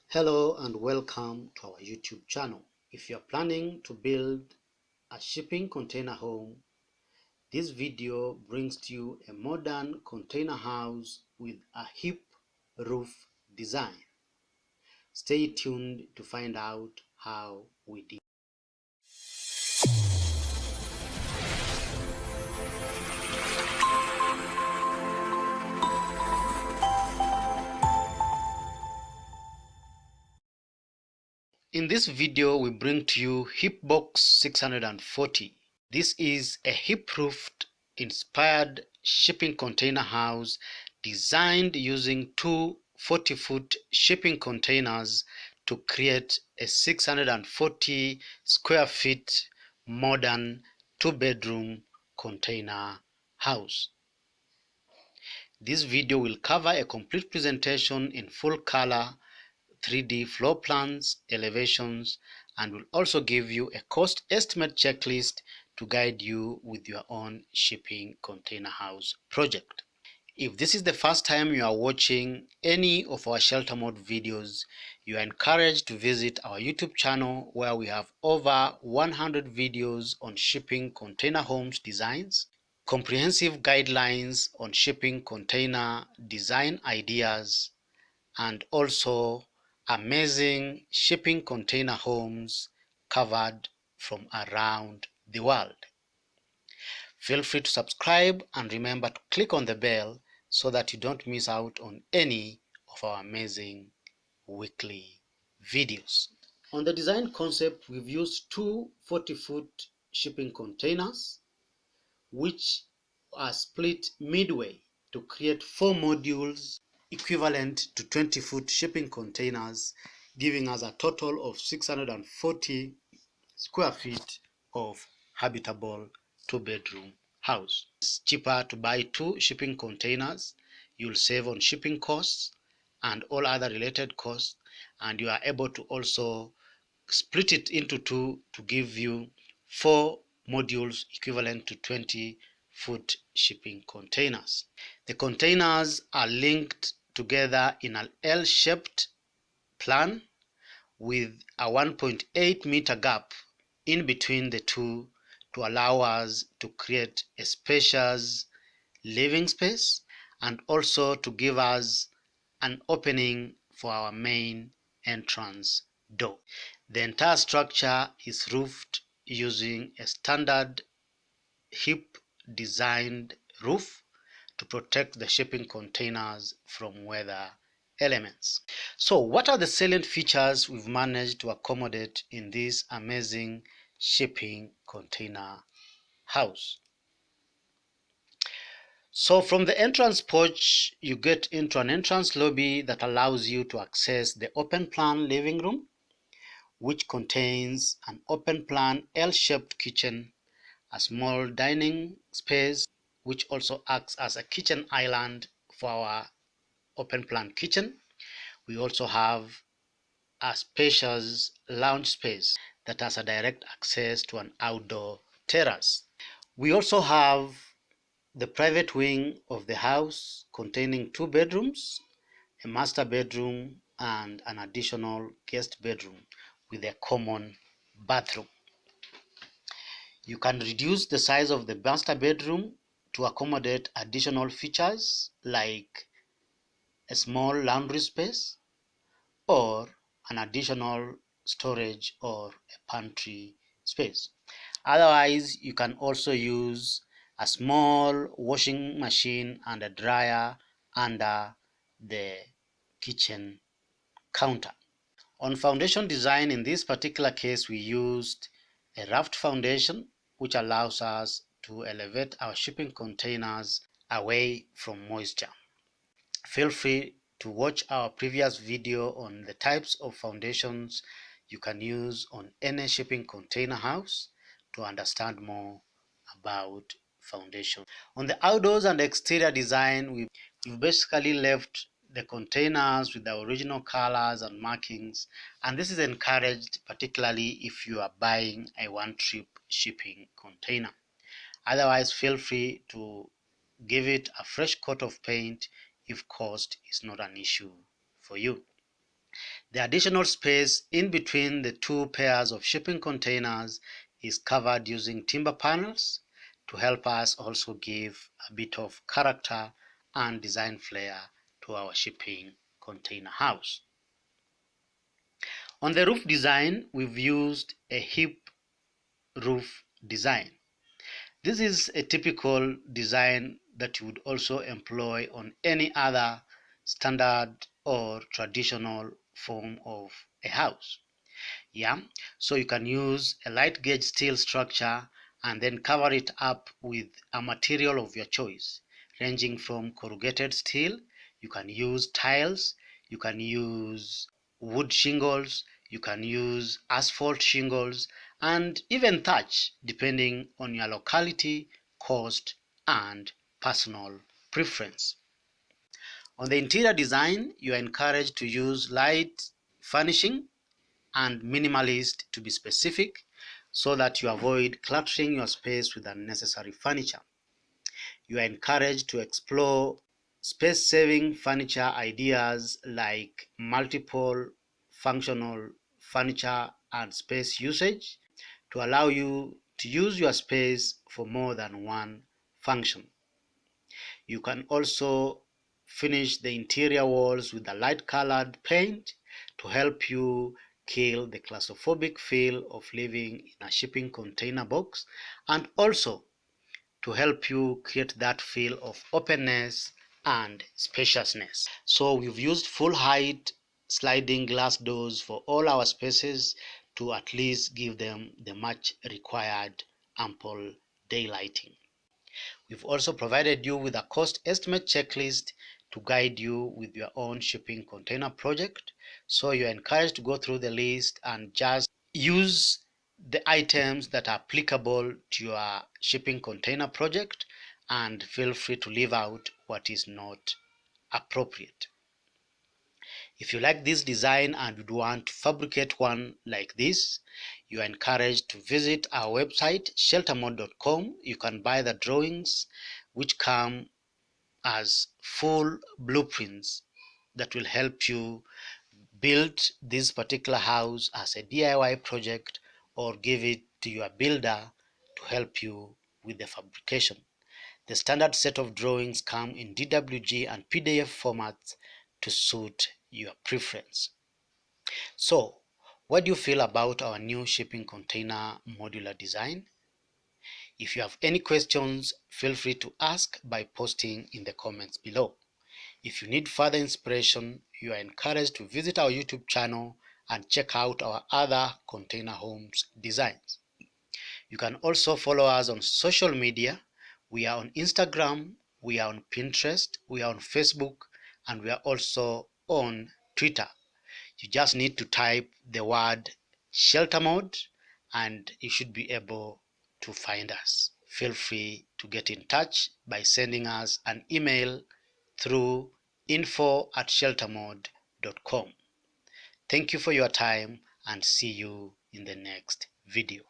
Hello and welcome to our YouTube channel. If you're planning to build a shipping container home, this video brings to you a modern container house with a hip roof design. Stay tuned to find out how we did. In this video, we bring to you HIPBOX 640. This is a hip-roofed inspired shipping container house designed using two 40-foot shipping containers to create a 640 square feet modern two-bedroom container house. This video will cover a complete presentation in full color, 3D floor plans, elevations, and will also give you a cost estimate checklist to guide you with your own shipping container house project. If this is the first time you are watching any of our shelter mode videos, you are encouraged to visit our YouTube channel where we have over 100 videos on shipping container homes designs, comprehensive guidelines on shipping container design ideas, and also amazing shipping container homes covered from around the world. Feel free to subscribe and remember to click on the bell so that you don't miss out on any of our amazing weekly videos. On the design concept, we've used two 40-foot shipping containers which are split midway to create 4 modules equivalent to 20-foot shipping containers, giving us a total of 640 square feet of habitable two-bedroom house. It's cheaper to buy two shipping containers. You'll save on shipping costs and all other related costs, and you are able to also split it into two to give you 4 modules equivalent to 20-foot shipping containers. The containers are linked together in an L-shaped plan with a 1.8 meter gap in between the two to allow us to create a spacious living space and also to give us an opening for our main entrance door. The entire structure is roofed using a standard hip designed roof to protect the shipping containers from weather elements. So what are the salient features we've managed to accommodate in this amazing shipping container house? So from the entrance porch, you get into an entrance lobby that allows you to access the open plan living room, which contains an open plan L-shaped kitchen, a small dining space, which also acts as a kitchen island for our open plan kitchen. We also have a spacious lounge space that has a direct access to an outdoor terrace. We also have the private wing of the house containing 2 bedrooms, a master bedroom, and an additional guest bedroom with a common bathroom. You can reduce the size of the master bedroom to accommodate additional features like a small laundry space or an additional storage or a pantry space. Otherwise, you can also use a small washing machine and a dryer under the kitchen counter. On foundation design, in this particular case, we used a raft foundation, which allows us to elevate our shipping containers away from moisture. Feel free to watch our previous video on the types of foundations you can use on any shipping container house to understand more about foundation. On the outdoors and exterior design, we've basically left the containers with the original colors and markings, and this is encouraged particularly if you are buying a one-trip shipping container. Otherwise, feel free to give it a fresh coat of paint if cost is not an issue for you. The additional space in between the two pairs of shipping containers is covered using timber panels to help us also give a bit of character and design flair to our shipping container house. On the roof design, we've used a hip roof design. This is a typical design that you would also employ on any other standard or traditional form of a house. Yeah, so you can use a light gauge steel structure and then cover it up with a material of your choice, ranging from corrugated steel. You can use tiles, you can use wood shingles, you can use asphalt shingles, and even thatch, depending on your locality, cost, and personal preference. On the interior design, you are encouraged to use light furnishing and minimalist, to be specific, so that you avoid cluttering your space with unnecessary furniture. You are encouraged to explore space-saving furniture ideas like multiple functional furniture and space usage to allow you to use your space for more than one function. You can also finish the interior walls with a light-colored paint to help you kill the claustrophobic feel of living in a shipping container box, and also to help you create that feel of openness and spaciousness. So we've used full height sliding glass doors for all our spaces to at least give them the much required ample daylighting. We've also provided you with a cost estimate checklist to guide you with your own shipping container project. So you're encouraged to go through the list and just use the items that are applicable to your shipping container project, and feel free to leave out what is not appropriate. If you like this design and would want to fabricate one like this, you are encouraged to visit our website sheltermode.com. You can buy the drawings which come as full blueprints that will help you build this particular house as a DIY project, or give it to your builder to help you with the fabrication. The standard set of drawings come in DWG and PDF formats to suit your preference. So, what do you feel about our new shipping container modular design? If you have any questions, feel free to ask by posting in the comments below. If you need further inspiration, you are encouraged to visit our YouTube channel and check out our other container homes designs. You can also follow us on social media. We are on Instagram, we are on Pinterest, we are on Facebook, and we are also on Twitter. You just need to type the word shelter mode and you should be able to find us. Feel free to get in touch by sending us an email through info@sheltermode.com. Thank you for your time and see you in the next video.